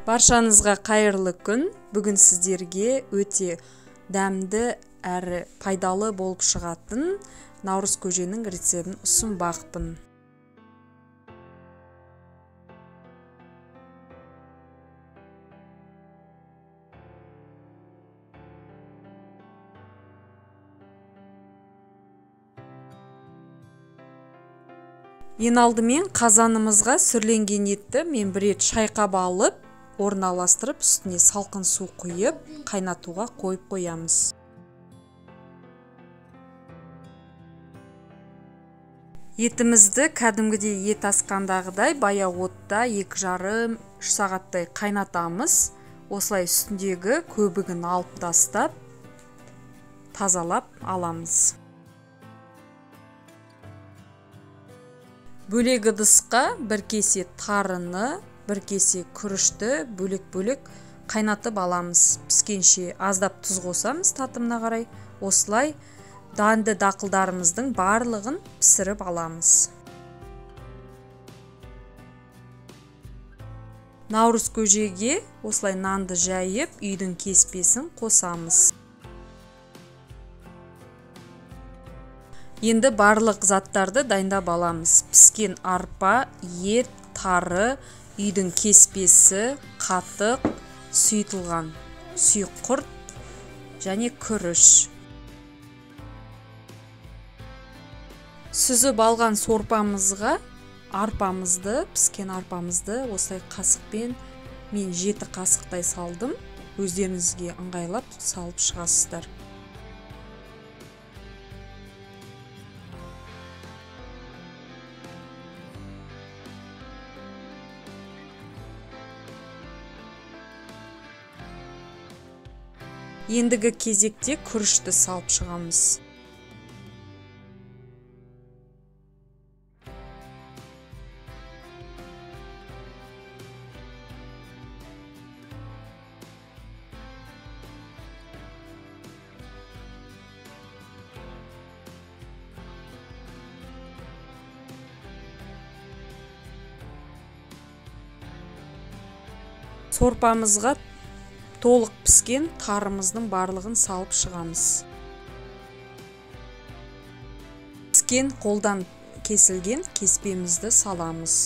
Баршаңызға қайырлы күн. Бүгін сіздерге өте дәмді әрі пайдалы болып шығатын наурыз көженің рецептін ұсынбақпын. Ең алдымен қазанымызға сүрленген етті мен бір рет шайқап алып, орналастырып, үстіне салқын су құйып, қайнатуға қойып қоямыз. Етімізді кәдімгідей ет асқандағыдай баяу отта 2,5-3 сағаттай қайнатамыз. Осылай үстіндегі көбігін алып тастап, тазалап аламыз. Бөлек ыдысқа 1 кесе тарыны, 1 кесе күрішті бөлек-бөлек қайнатып аламыз. Піскенше аздап тұз қосамыз татымына қарай. Осылай данды дақылдарымыздың барлығын пісіріп аламыз. Наурыз көжеге осылай нанды жайып, үйдің кеспесін қосамыз. Енді барлық заттарды дайындап аламыз. Піскен арпа, ет, тары, үйдің кеспесі, қатық, сұйытылған сұйық құрт және күріш. Сүзіп алған сорпамызға піскен арпамызды осылай қасықпен мен 7 қасықтай салдым. Өздеріңізге ыңғайлап салып шығасыздар. Ендігі кезекте күрішті салып шығамыз. Сорпамызға толық піскен тарымыздың барлығын салып шығамыз. Піскен қолдан кесілген кеспемізді саламыз.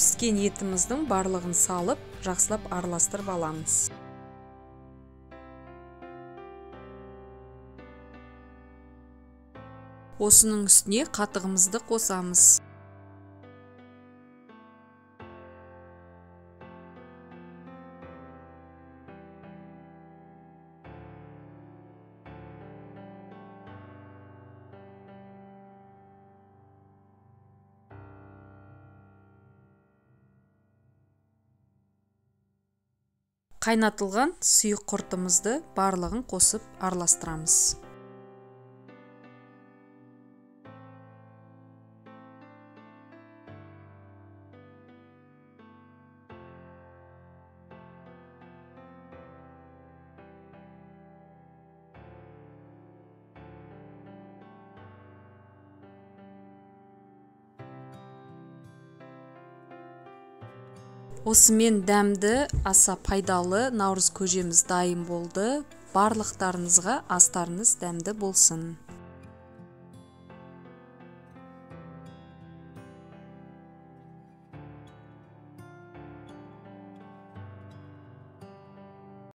Піскен етіміздің барлығын салып, жақсылап араластырып аламыз. Осының үстіне қатығымызды қосамыз. Қайнатылған сұйық құртымызды барлығын қосып араластырамыз. Осымен дәмді, аса пайдалы наурыз көжеміз дайын болды. Барлықтарыңызға астарыңыз дәмді болсын.